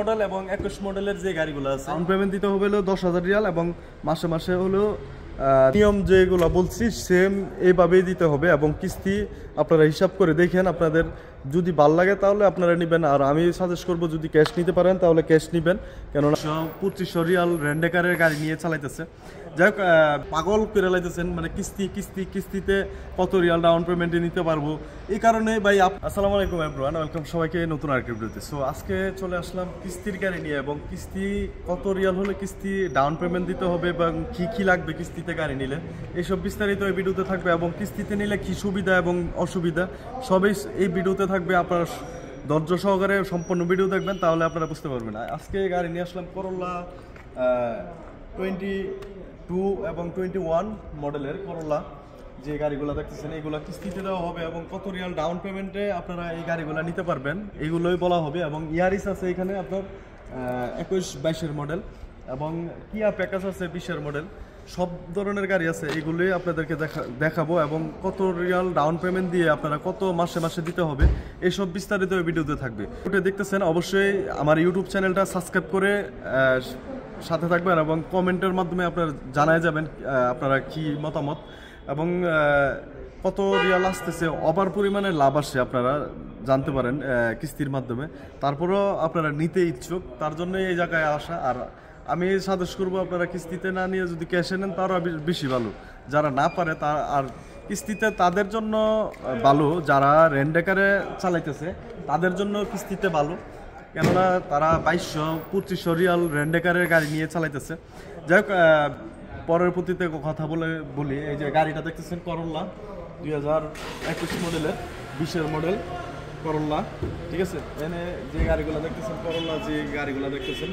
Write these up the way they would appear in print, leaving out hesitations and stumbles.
Model এবং 21 মডেলের যে গাড়িগুলো আছে ডাউন পেমেন্ট দিতে হবে হলো 10,000 রিয়াল এবং মাসে মাসে হলো নিয়ম যেগুলো বলছি সেম এইভাবেই দিতে হবে এবং কিস্তি আপনারা হিসাব করে দেখেন আপনাদের যদি ভাল লাগে তাহলে আপনারা নেবেন। আর আমি সাজেস্ট করবো যদি ক্যাশ নিতে পারেন তাহলে ক্যাশ নেবেন, কেননা 2500 রিয়াল রেন্টেকারের গাড়ি নিয়ে চালাইতেছে। যাই হোক, পাগল করে লাইতেছেন, মানে কিস্তিতে কত রিয়াল ডাউন পেমেন্টে নিতে পারবো। এই কারণে ভাই আসসালামু আলাইকুম এভরিওয়ান, ওয়েলকাম সবাইকে নতুন আরেকটি ভিডিওতে। সো আজকে চলে আসলাম কিস্তির গাড়ি নিয়ে এবং কিস্তি কত রিয়াল হলে কিস্তি ডাউন পেমেন্ট দিতে হবে এবং কি লাগবে কিস্তিতে গাড়ি নিলে এইসব বিস্তারিত এই ভিডিওতে থাকবে এবং কিস্তিতে নিলে কি সুবিধা এবং অসুবিধা সবই এই ভিডিওতে থাকবে। আপনারা ধৈর্য সহকারে সম্পূর্ণ ভিডিও দেখবেন তাহলে আপনারা বুঝতে পারবেন। আজকে গাড়ি নিয়ে আসলাম করোলা 22 এবং 21 মডেলের করোলা। যে গাড়িগুলো দেখতেছেন এগুলো কিস্তিতে দেওয়া হবে এবং কত রিয়াল ডাউন পেমেন্টে আপনারা এই গাড়িগুলো নিতে পারবেন এইগুলোই বলা হবে। এবং ইয়ারিস আছে এখানে আপনার 21-22-এর মডেল এবং কিয়া প্যাকেজ আছে 20-এর মডেল, সব ধরনের গাড়ি আছে। এইগুলোই আপনাদেরকে দেখাবো এবং কত রিয়াল ডাউন পেমেন্ট দিয়ে আপনারা কত মাসে মাসে দিতে হবে এইসব বিস্তারিত ভিডিওতে থাকবে। ওটা দেখতেছেন অবশ্যই আমার ইউটিউব চ্যানেলটা সাবস্ক্রাইব করে সাথে থাকবেন এবং কমেন্টের মাধ্যমে আপনারা জানাই যাবেন আপনারা কি মতামত এবং কত রিয়াল আসতেছে, অপার পরিমাণে লাভ আসে আপনারা জানতে পারেন কিস্তির মাধ্যমে। তারপরেও আপনারা নিতে ইচ্ছুক, তার জন্যই এই জায়গায় আসা। আর আমি সাজেস্ট করবো আপনারা কিস্তিতে না নিয়ে যদি ক্যাশে নেন তারও বেশি ভালো। যারা না পারে তার আর কিস্তিতে তাদের জন্য ভালো, যারা রেন্টেকারে চালাইতেছে তাদের জন্য কিস্তিতে ভালো, কেননা তারা 2200-2500 রিয়াল রেন্টেকারের গাড়ি নিয়ে চালাইতেছে। যাই হোক, পরের প্রতিতে কথা বলি। এই যে গাড়িটা দেখতেছেন করোলা 2021 মডেলের 20-এর মডেল করোলা, ঠিক আছে। এখানে যে গাড়িগুলো দেখতেছেন করোলা, যে গাড়িগুলো দেখতেছেন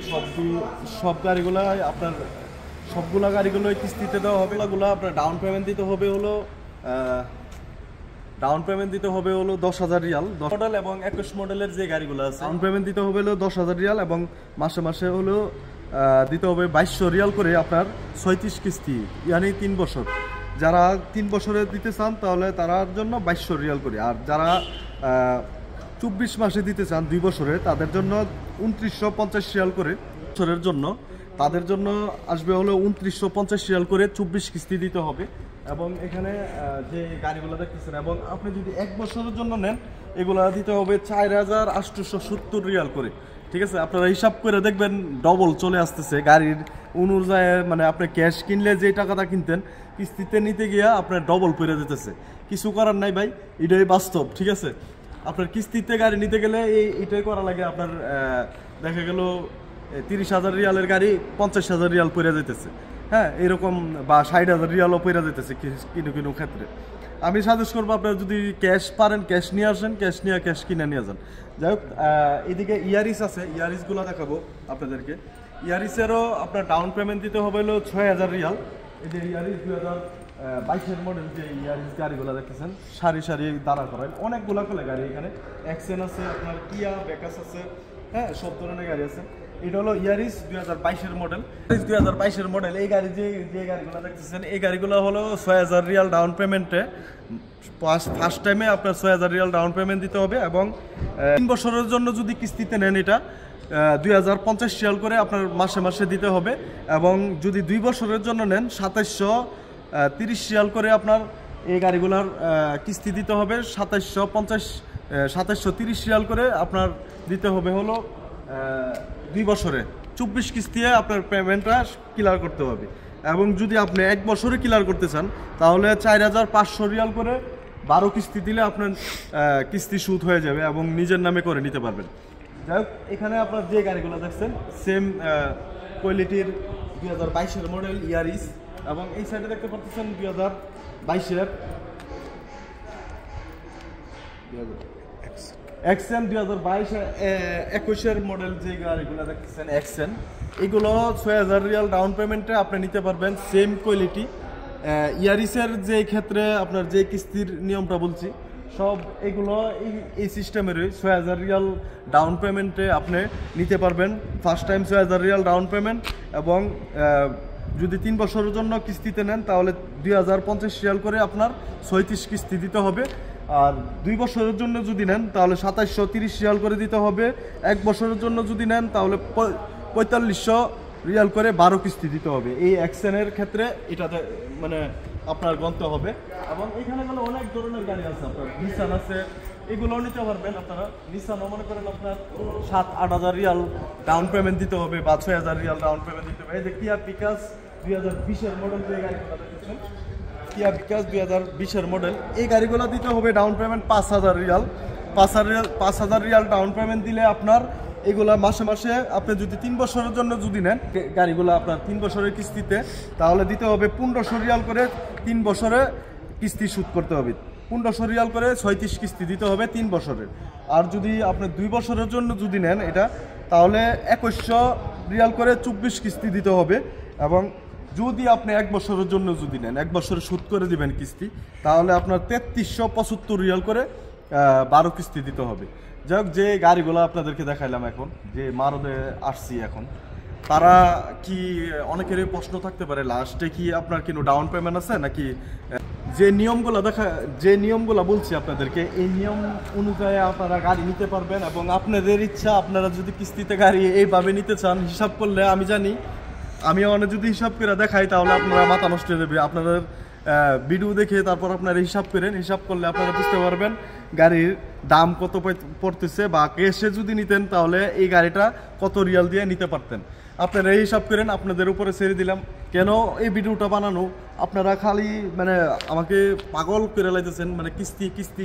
সব গাড়িগুলাই আপনার সবগুলা গাড়িগুলোই কিস্তিতে দেওয়া হবে। এগুলো আপনার ডাউন পেমেন্ট দিতে হবে হলো 10,000 রিয়াল। মডেল এবং 21 মডেলের যে গাড়িগুলো আছে ডাউন পেমেন্ট দিতে হবে হলো 10,000 রিয়াল এবং মাসে মাসে হলো দিতে হবে 2200 রিয়াল করে আপনার 36 কিস্তি, ইয়ানি 3 বছর। যারা 3 বছরে দিতে চান তাহলে তার জন্য 2200 রিয়াল করে, আর যারা 24 মাসে দিতে চান 2 বছরে তাদের জন্য 2950 রিয়াল করে। বছরের জন্য তাদের জন্য আসবে হলো 2950 রিয়াল করে 24 কিস্তি দিতে হবে। এবং এখানে যে গাড়িগুলো দেখতেছেন এবং আপনি যদি 1 বছরের জন্য নেন এগুলো দিতে হবে 4870 রিয়াল করে, ঠিক আছে। আপনারা হিসাব করে দেখবেন ডবল চলে আসতেছে গাড়ির অনুযায়ী, মানে আপনি ক্যাশ কিনলে যে টাকাটা কিনতেন কিস্তিতে নিতে গিয়া আপনার ডবল পড়ে যেতেছে। কিছু করার নাই ভাই, এটাই বাস্তব, ঠিক আছে। আপনার কিস্তিতে গাড়ি নিতে গেলে এইটাই করা লাগে। আপনার দেখা গেল 30,000 রিয়ালের গাড়ি 50,000 রিয়াল পড়ে যেতেছে, হ্যাঁ, এরকম, বা 60,000 রিয়ালও পড়ে যেতেছে কিনো ক্ষেত্রে। আমি সাজেস্ট করবো আপনারা যদি ক্যাশ পারেন ক্যাশ নিয়ে আসেন, ক্যাশ কিনে নিয়ে যান। যাই হোক, এদিকে ইয়ারিস আছে, ইয়ারিসগুলো দেখাবো আপনাদেরকে। ইয়ারিসেরও আপনার ডাউন পেমেন্ট দিতে হবে হলো 6,000 রিয়াল। এই যে ইয়ারিস 2022-এর মডেল যে ইয়ারিস গাড়িগুলো দেখতেছেন সারি দাঁড়া করায় অনেকগুলো গাড়ি। এখানে অ্যাকসেন আছে, আপনার কিয়া প্যাকেজ আছে, হ্যাঁ, সব ধরনের গাড়ি আছে। এটা হলো ইয়ারিস 2022-এর মডেল। 2022-এর মডেল এই গাড়ি যে গাড়িগুলো দেখতেছেন এই গাড়িগুলো হলো 6,000 রিয়াল ডাউন পেমেন্টে। ফার্স্ট টাইমে আপনার 6,000 রিয়াল ডাউন পেমেন্ট দিতে হবে এবং 3 বছরের জন্য যদি কিস্তিতে নেন এটা 2050 রিয়াল করে আপনার মাসে মাসে দিতে হবে। এবং যদি 2 বছরের জন্য নেন 2730 রিয়াল করে আপনার এই গাড়িগুলোর কিস্তি দিতে হবে। 2730 রিয়াল করে আপনার দিতে হবে হলো 2 বছরে 24 কিস্তিতে আপনার পেমেন্টটা ক্লিয়ার করতে হবে। এবং যদি আপনি 1 বছরে ক্লিয়ার করতে চান তাহলে 4500 রিয়াল করে 12 কিস্তি দিলে আপনার কিস্তি সুদ হয়ে যাবে এবং নিজের নামে করে নিতে পারবেন। যাই হোক, এখানে আপনার যে গাড়িগুলো দেখছেন সেম কোয়ালিটির 2022-এর মডেল ইয়ারিস এবং এই সাইডে দেখতে পাচ্ছেন 2022-এর এক্সেন 2022-21-এর মডেল যে গাড়িগুলো দেখতেছেন এক্সেন, এগুলো 6,000 রিয়াল ডাউন পেমেন্টে আপনি নিতে পারবেন সেম কোয়ালিটি। ইয়ারিসের যে ক্ষেত্রে আপনার যে কিস্তির নিয়মটা বলছি সব এগুলো এই সিস্টেমেরই 6,000 রিয়াল ডাউন পেমেন্টে আপনি নিতে পারবেন। First time 6,000 Real down payment এবং যদি 3 বছরের জন্য কিস্তিতে নেন তাহলে 2050 রিয়াল করে আপনার 36 কিস্তি দিতে হবে আর 2 বছরের জন্য যদি নেন তাহলে 2730 রিয়াল করে দিতে হবে। 1 বছরের জন্য যদি নেন তাহলে 4500 রিয়াল করে 12 কিস্তি দিতে হবে। এই অ্যাকশনের ক্ষেত্রে এটাতে মানে আপনার গণতে হবে। এবং এখানে গেলে অনেক ধরনের গাড়ি আছে, আপনার নিসান আছে, এগুলোও নিতে পারবেন আপনারা। নিসানও মনে করেন আপনার 7-8 হাজার রিয়াল ডাউন পেমেন্ট দিতে হবে বা 6000 রিয়াল ডাউন পেমেন্ট দিতে হবে। এই যে কিয়া পিকাস 2020-এর মডেল, যে গাড়িগুলো দেখছেন কিয়া পিকাস 2020-এর মডেল, এই গাড়িগুলো দিতে হবে down payment 5000 Real. 5000 Real down payment দিলে আপনার এগুলা মাসে মাসে আপনি যদি 3 বছরের জন্য যদি নেন গাড়িগুলো আপনার 3 বছরের কিস্তিতে, তাহলে দিতে হবে 1500 রিয়াল করে 3 বছরে কিস্তি শোধ করতে হবে। 1500 রিয়াল করে 36 কিস্তি দিতে হবে 3 বছরের। আর যদি আপনি 2 বছরের জন্য যদি নেন এটা, তাহলে 2100 রিয়াল করে 24 কিস্তি দিতে হবে। এবং যদি আপনি 1 বছরের জন্য যদি নেন, 1 বছরে শোধ করে দিবেন কিস্তি, তাহলে আপনার 3375 রিয়াল করে 12 কিস্তি দিতে হবে। যাই হোক, যে গাড়িগুলো আপনাদেরকে দেখাইলাম এখন, যে মারুদে আসছি এখন, তারা কি অনেকেরই প্রশ্ন থাকতে পারে লাস্টে কি আপনার কিন্তু ডাউন পেমেন্ট আছে নাকি। যে নিয়মগুলো বলছি আপনাদেরকে, এই নিয়ম অনুযায়ী আপনারা গাড়ি নিতে পারবেন। এবং আপনাদের ইচ্ছা, আপনারা যদি কিস্তিতে গাড়ি এইভাবে নিতে চান, হিসাব করলে আমি জানি, আমি অনেক যদি হিসাব করে দেখাই তাহলে আপনারা মাথা নষ্ট হয়ে যাবে। আপনাদের ভিডিও দেখে তারপর আপনারা হিসাব করেন, হিসাব করলে আপনারা বুঝতে পারবেন গাড়ির দাম কত পড়তেছে, বা ক্যাশে যদি নিতেন তাহলে এই গাড়িটা কত রিয়াল দিয়ে নিতে পারতেন। আপনারা এই হিসাব করেন, আপনাদের উপরে ছেড়ে দিলাম। কেন এই ভিডিওটা বানানো, আপনারা খালি মানে আমাকে পাগল করে লাইতেছেন, মানে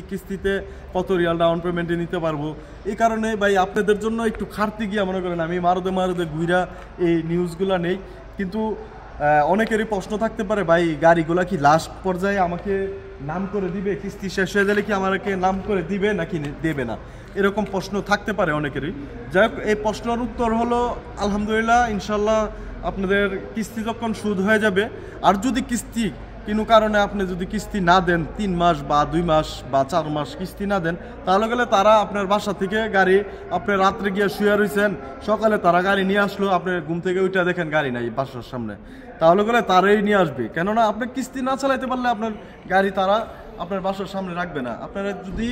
কিস্তিতে কত রিয়াল ডাউন পেমেন্টে নিতে পারবো। এই কারণে ভাই আপনাদের জন্য একটু খাটতে গিয়ে মনে করেন আমি মারুদে ঘুরা এই নিউজগুলো নেই। কিন্তু অনেকেরই প্রশ্ন থাকতে পারে, ভাই গাড়িগুলা কি লাস্ট পর্যায়ে আমাকে নাম করে দিবে, কিস্তি শেষ হয়ে গেলে কি আমাকে নাম করে দিবে নাকি দেবে না, এরকম প্রশ্ন থাকতে পারে অনেকেরই। যাই হোক, এই প্রশ্নের উত্তর হলো আলহামদুলিল্লাহ, ইনশাল্লাহ আপনাদের কিস্তি যখন শোধ হয়ে যাবে, আর যদি কিস্তি কোনো কারণে আপনি যদি কিস্তি না দেন, 3 মাস বা 2 মাস বা 4 মাস কিস্তি না দেন, তাহলে গেলে তারা আপনার বাসা থেকে গাড়ি, আপনি রাত্রে গিয়ে শুয়ে রয়েছেন, সকালে তারা গাড়ি নিয়ে আসলো, আপনি ঘুম থেকে উঠে দেখেন গাড়ি নাই বাসার সামনে, তাহলে গেলে তারাই নিয়ে আসবে। কেননা আপনি কিস্তি না চালাইতে পারলে আপনার গাড়ি তারা আপনার বাসার সামনে রাখবে না। আপনারা যদি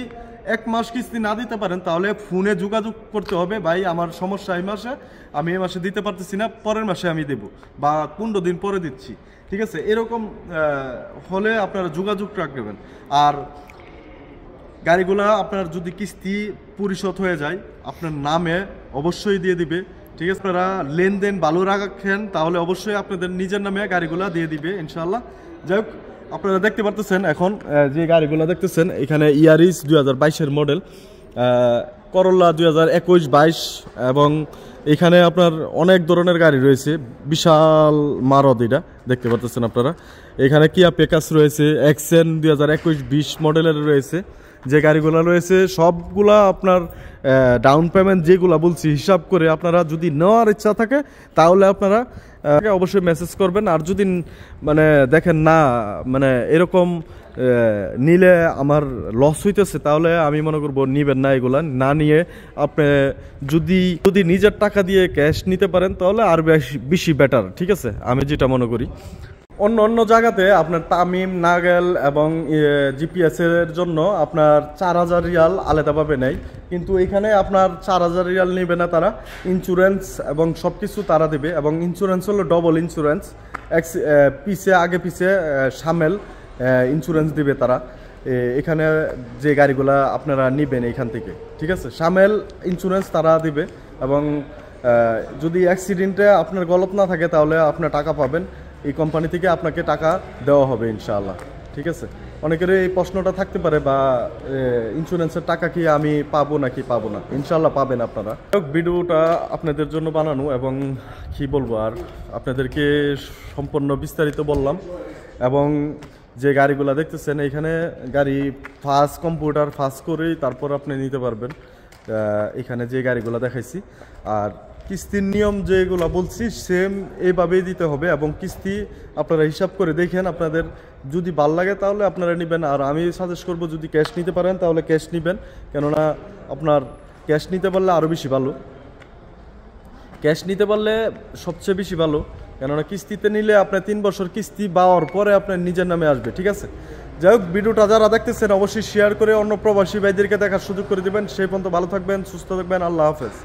1 মাস কিস্তি না দিতে পারেন, তাহলে ফোনে যোগাযোগ করতে হবে, ভাই আমার সমস্যা এই মাসে, আমি এই মাসে দিতে পারতেছি না, পরের মাসে আমি দেবো বা 15 দিন পরে দিচ্ছি, ঠিক আছে। এরকম হলে আপনারা যোগাযোগ রাখবেন। আর গাড়িগুলা আপনার যদি কিস্তি পরিশোধ হয়ে যায়, আপনার নামে অবশ্যই দিয়ে দিবে, ঠিক আছে। আপনারা লেনদেন ভালো রাখেন, তাহলে অবশ্যই আপনাদের নিজের নামে গাড়িগুলা দিয়ে দিবে ইনশাল্লাহ। যাই হোক, আপনারা দেখতে পারতেছেন এখন যে গাড়িগুলো দেখতেছেন, এখানে ইয়ারিস 2022-এর মডেল, করোলা 2021-22, এবং এখানে আপনার অনেক ধরনের গাড়ি রয়েছে, বিশাল মারুদ এটা দেখতে পারতেছেন আপনারা। এখানে কিয়া পেকাস রয়েছে, এক্সেন 2021-20 মডেলের রয়েছে। যে গাড়িগুলো রয়েছে সবগুলা আপনার ডাউন পেমেন্ট যেগুলো বলছি হিসাব করে আপনারা যদি নেওয়ার ইচ্ছা থাকে তাহলে আপনারা অবশ্যই মেসেজ করবেন। আর যদি মানে দেখেন না মানে এরকম নিলে আমার লস হইতেছে, তাহলে আমি মনে করবো নিবেন না, এগুলা না নিয়ে আপনি যদি নিজের টাকা দিয়ে ক্যাশ নিতে পারেন তাহলে আর বেশি বেটার, ঠিক আছে, আমি যেটা মনে করি। অন্য জায়গাতে আপনার তামিম, নাগেল এবং জিপিএস এর জন্য আপনার 4000 রিয়াল আলাদাভাবে নেয়, কিন্তু এখানে আপনার 4000 রিয়াল নেবে না তারা, ইন্স্যুরেন্স এবং সব কিছু তারা দেবে। এবং ইন্স্যুরেন্স হলো ডবল ইন্স্যুরেন্স, আগে পিছে সামেল ইন্স্যুরেন্স দিবে তারা। এখানে যে গাড়িগুলা আপনারা নেবেন এখান থেকে, ঠিক আছে, সামেল ইন্স্যুরেন্স তারা দিবে। এবং যদি অ্যাক্সিডেন্টে আপনার গলত না থাকে তাহলে আপনার টাকা পাবেন, এই কোম্পানি থেকে আপনাকে টাকা দেওয়া হবে ইনশাআল্লাহ, ঠিক আছে। অনেকের এই প্রশ্নটা থাকতে পারে, বা ইন্স্যুরেন্সের টাকা কি আমি পাবো নাকি পাবো না, ইনশাআল্লাহ পাবেন আপনারা। ভিডিওটা আপনাদের জন্য বানানো, এবং কি বলবো আর আপনাদেরকে সম্পূর্ণ বিস্তারিত বললাম। এবং যে গাড়িগুলো দেখতেছেন এখানে গাড়ি ফার্স্ট কম্পিউটার ফার্স্ট করেই তারপর আপনি নিতে পারবেন, এখানে যে গাড়িগুলো দেখাইছি। আর কিস্তির নিয়ম যেগুলো বলছি সেম এইভাবেই দিতে হবে, এবং কিস্তি আপনারা হিসাব করে দেখেন, আপনাদের যদি ভাল লাগে তাহলে আপনারা নেবেন। আর আমি সাজেস্ট করব যদি ক্যাশ নিতে পারেন তাহলে ক্যাশ নেবেন, কেননা আপনার ক্যাশ নিতে পারলে আরও বেশি ভালো, ক্যাশ নিতে পারলে সবচেয়ে বেশি ভালো। কেননা কিস্তিতে নিলে আপনার 3 বছর কিস্তি পাওয়ার পরে আপনার নিজের নামে আসবে, ঠিক আছে। যাই হোক, ভিডিওটা যারা দেখতেছেন অবশ্যই শেয়ার করে অন্য প্রবাসী ভাইদেরকে দেখার সুযোগ করে দিবেন। সেই পর্যন্ত ভালো থাকবেন, সুস্থ থাকবেন, আল্লাহ হাফেজ।